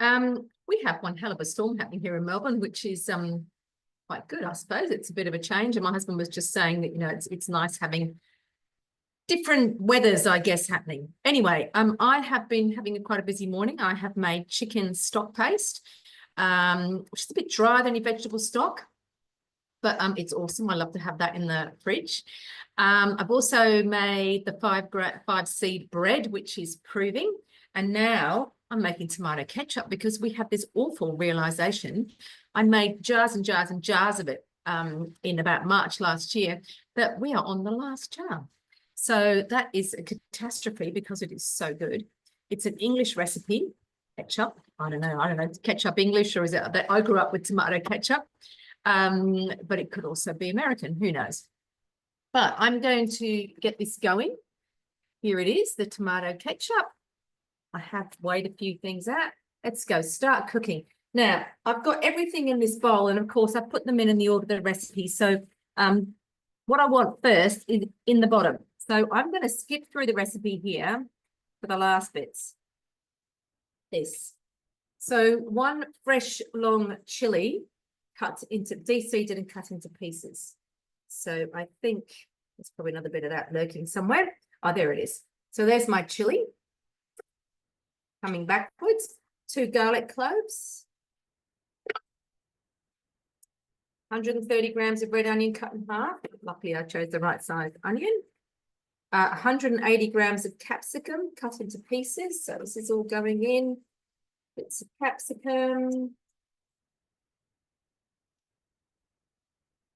We have one hell of a storm happening here in Melbourne, which is quite good, I suppose. It's a bit of a change. And my husband was just saying that, you know, it's nice having different weathers, I guess, happening. Anyway, I have been having quite a busy morning. I have made chicken stock paste, which is a bit drier than your vegetable stock, but it's awesome. I love to have that in the fridge. I've also made the five seed bread, which is proving. And now I'm making tomato ketchup because we had this awful realization. I made jars and jars and jars of it in about March last year, that we are on the last jar. So that is a catastrophe because it is so good. It's an English recipe, ketchup. I don't know, ketchup English, or is it that I grew up with tomato ketchup? But it could also be American, who knows? But I'm going to get this going. Here it is, the tomato ketchup. I have weighed a few things out. Let's go start cooking. Now, I've got everything in this bowl, and of course, I've put them in the order of the recipe. So what I want first is in the bottom. So I'm going to skip through the recipe here for the last bits. This. So one fresh long chili cut into, de-seeded and cut into pieces. So I think there's probably another bit of that lurking somewhere. Oh, there it is. So there's my chili. Coming backwards, 2 garlic cloves, 130 grams of red onion cut in half. Luckily, I chose the right size onion. 180 grams of capsicum cut into pieces. So this is all going in. Bits of capsicum.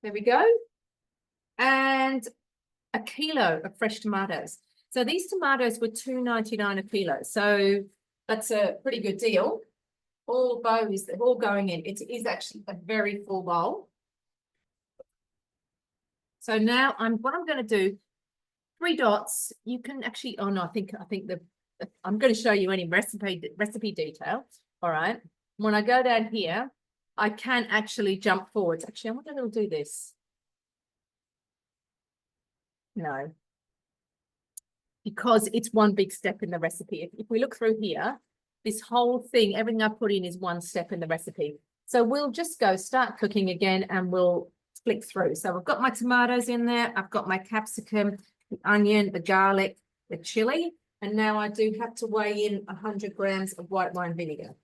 There we go. And a kilo of fresh tomatoes. So these tomatoes were $2.99 a kilo. So that's a pretty good deal. All bows, they're all going in. It is actually a very full bowl. So now what I'm going to do, 3 dots. You can actually, oh no, I think I'm going to show you any recipe detail. All right. When I go down here, I can actually jump forwards. Actually, I wonder if it'll do this. No. Because it's one big step in the recipe. If we look through here, this whole thing, everything I put in is one step in the recipe. So we'll just go start cooking again and we'll flick through. So I've got my tomatoes in there. I've got my capsicum, the onion, the garlic, the chili. And now I do have to weigh in 100 grams of white wine vinegar.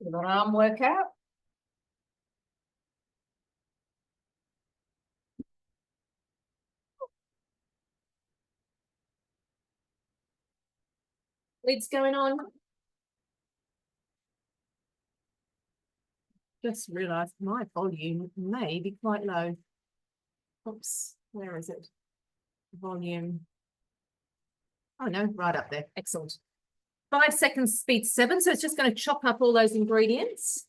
Give an arm workout. Lid's going on. Just realised my volume may be quite low. Oops, where is it? Volume. Oh no, right up there. Excellent. 5 seconds, speed 7. So it's just going to chop up all those ingredients.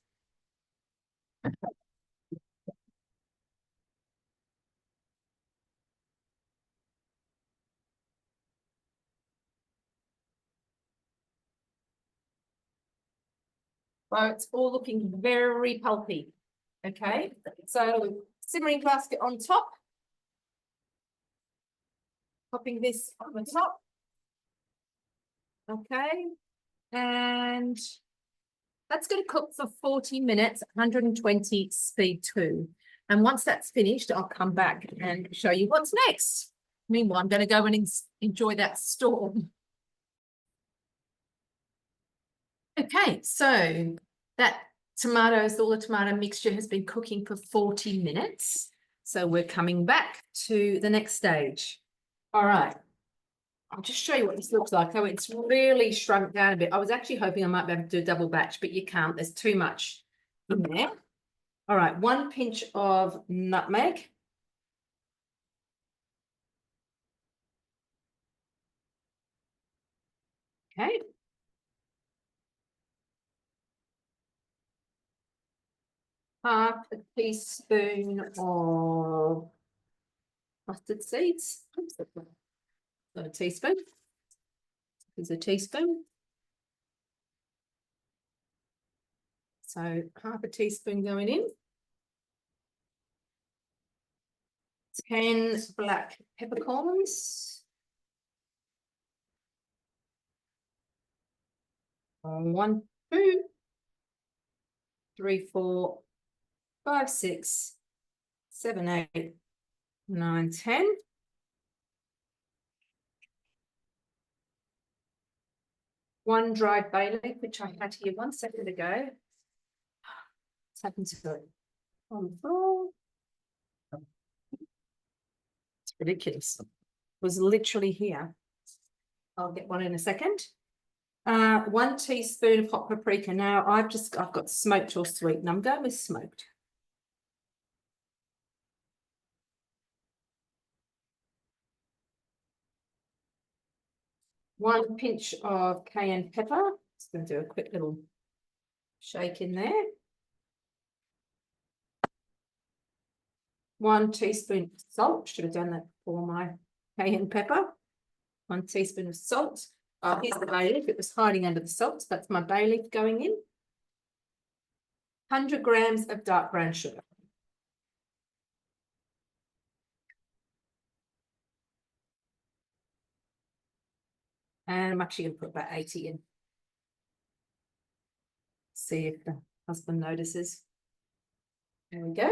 So it's all looking very pulpy. Okay, so simmering basket on top. Popping this on the top. Okay, and that's going to cook for 40 minutes, 120 speed 2. And once that's finished, I'll come back and show you what's next. Meanwhile, I'm going to go and enjoy that storm. Okay, so that all the tomato mixture has been cooking for 40 minutes. So we're coming back to the next stage. All right. I'll just show you what this looks like. Oh, it's really shrunk down a bit. I was actually hoping I might be able to do a double batch, but you can't. There's too much in there. All right, 1 pinch of nutmeg. Okay. Half a teaspoon of mustard seeds. Oops, not a teaspoon. Here's a teaspoon. So half a teaspoon going in. 10 black peppercorns. 1, 2, 3, 4, 5, 6, 7, 8, 9, 10. One dried bay leaf, which I had here 1 second ago. What's happened to it? On the floor. It's ridiculous. It was literally here. I'll get one in a second. 1 teaspoon of hot paprika. Now I've got smoked or sweet, and I'm going with smoked. One pinch of cayenne pepper. Just going to do a quick little shake in there. 1 teaspoon of salt. Should have done that for my cayenne pepper. 1 teaspoon of salt. Here's the bay leaf. It was hiding under the salt. That's my bay leaf going in. 100 grams of dark brown sugar. And I'm actually going to put about 80 in. See if the husband notices. There we go.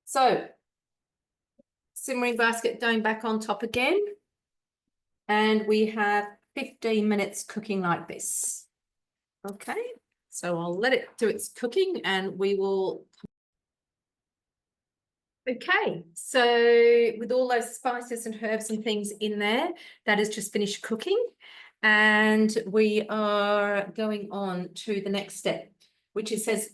So, simmering basket going back on top again. And we have 15 minutes cooking like this. Okay, so I'll let it do its cooking and we will. Okay, so with all those spices and herbs and things in there, that has just finished cooking. And we are going on to the next step, which it says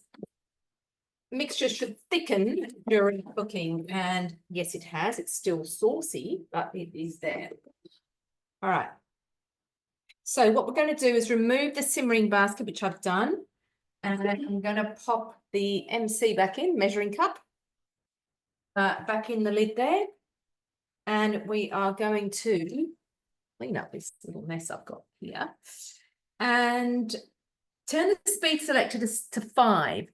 mixture should thicken during cooking. And yes, it has. It's still saucy, but it is there. All right. So what we're going to do is remove the simmering basket, which I've done. And I'm going to pop the MC back in, measuring cup, back in the lid there. And we are going to clean up this little mess I've got here. And turn the speed selector to 5.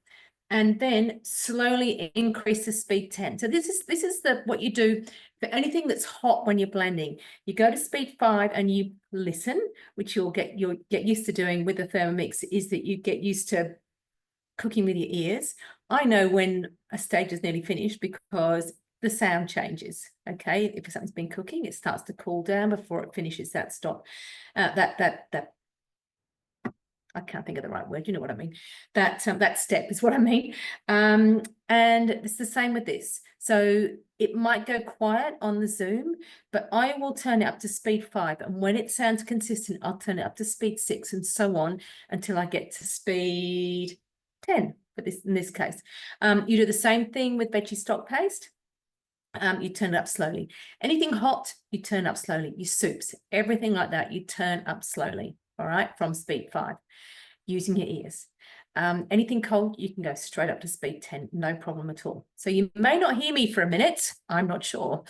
And then slowly increase the speed 10. So this is what you do for anything that's hot when you're blending. You go to speed 5 and you listen, which you'll get used to doing with the Thermomix, is that you get used to cooking with your ears. I know when a stage is nearly finished because the sound changes. Okay, if something's been cooking, it starts to cool down before it finishes that stop. I can't think of the right word. You know what I mean? That step is what I mean. And it's the same with this. So it might go quiet on the Zoom, but I will turn it up to speed 5. And when it sounds consistent, I'll turn it up to speed 6 and so on until I get to speed 10 for this, in this case. You do the same thing with veggie stock paste. You turn it up slowly. Anything hot, you turn up slowly. Your soups, everything like that, you turn up slowly. All right, from speed 5, using your ears. Anything cold, you can go straight up to speed 10, no problem at all. So you may not hear me for a minute, I'm not sure.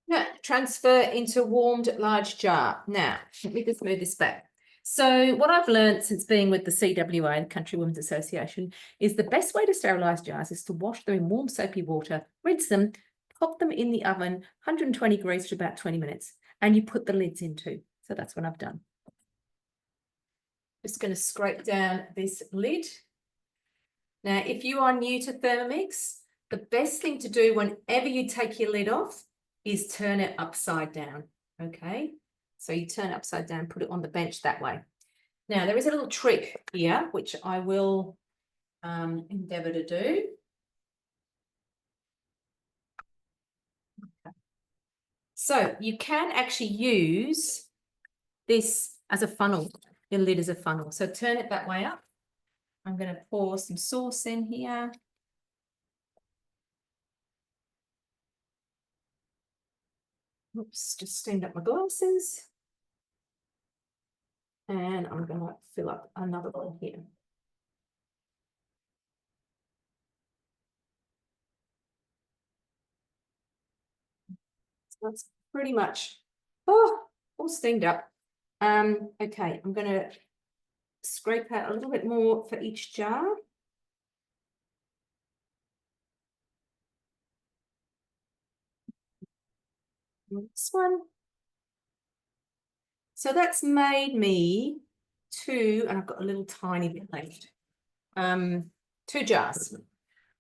Yeah, transfer into warmed large jar. Now, let me just move this back. So what I've learned since being with the CWA, the Country Women's Association, is the best way to sterilise jars is to wash them in warm soapy water, rinse them, pop them in the oven, 120 degrees for about 20 minutes, and you put the lids in too. So that's what I've done. Just going to scrape down this lid. Now, if you are new to Thermomix, the best thing to do whenever you take your lid off is turn it upside down, okay? So you turn it upside down, put it on the bench that way. Now, there is a little trick here, which I will endeavour to do. Okay. So you can actually use this as a funnel, your lid as a funnel. So turn it that way up. I'm going to pour some sauce in here. Oops, just steamed up my glasses. And I'm going to fill up another one here. So that's pretty much all steamed up. Okay, I'm going to scrape out a little bit more for each jar. This one. So that's made me two, and I've got a little tiny bit left. 2 jars.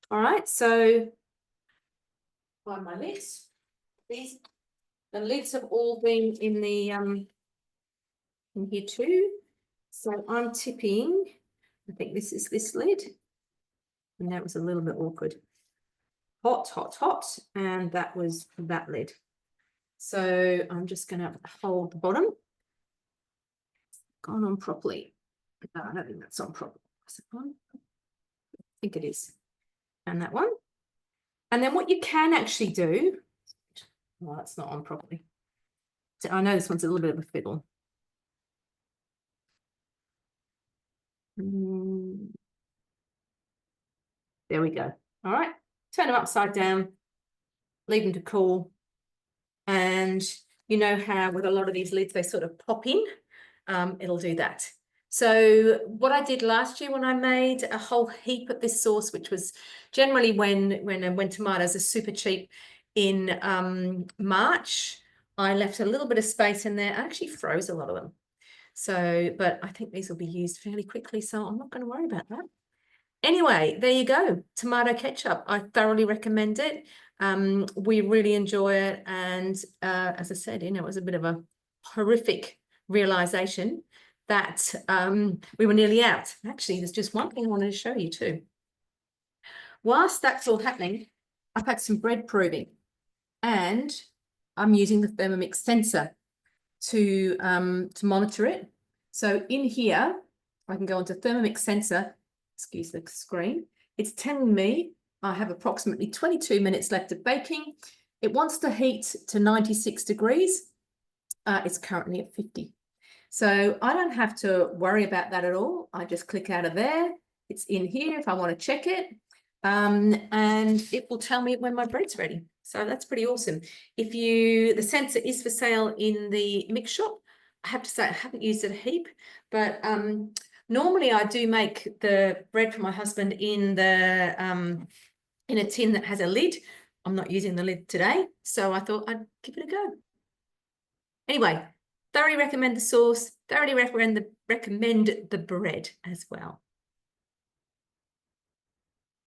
All right, so find my lids. The lids have all been in the in here too. So I'm tipping, I think this is this lid. And that was a little bit awkward. Hot, hot, hot. And that was that lid. So I'm just going to hold the bottom. Gone on properly. No, I don't think that's on properly. Is it on? I think it is. And that one. And then what you can actually do, well, that's not on properly. So I know this one's a little bit of a fiddle. There we go. All right. Turn them upside down. Leave them to cool. And you know how with a lot of these lids, they sort of pop in. It'll do that. So what I did last year when I made a whole heap of this sauce, which was generally when tomatoes are super cheap in March, I left a little bit of space in there. I actually froze a lot of them. So, but I think these will be used fairly quickly, so I'm not going to worry about that. Anyway, there you go. Tomato ketchup. I thoroughly recommend it. We really enjoy it. And as I said, it was a bit of a horrific realization that we were nearly out. Actually, there's just one thing I wanted to show you too. Whilst that's all happening, I've had some bread proving, and I'm using the Thermomix sensor to monitor it. So in here, I can go onto Thermomix sensor, excuse the screen. It's telling me I have approximately 22 minutes left of baking. It wants to heat to 96 degrees. It's currently at 50. So I don't have to worry about that at all. I just click out of there. It's in here if I want to check it. And it will tell me when my bread's ready. So that's pretty awesome. The sensor is for sale in the mix shop. I have to say I haven't used it a heap, but normally I do make the bread for my husband in a tin that has a lid. I'm not using the lid today, so I thought I'd give it a go. Anyway, thoroughly recommend the sauce, thoroughly recommend the bread as well.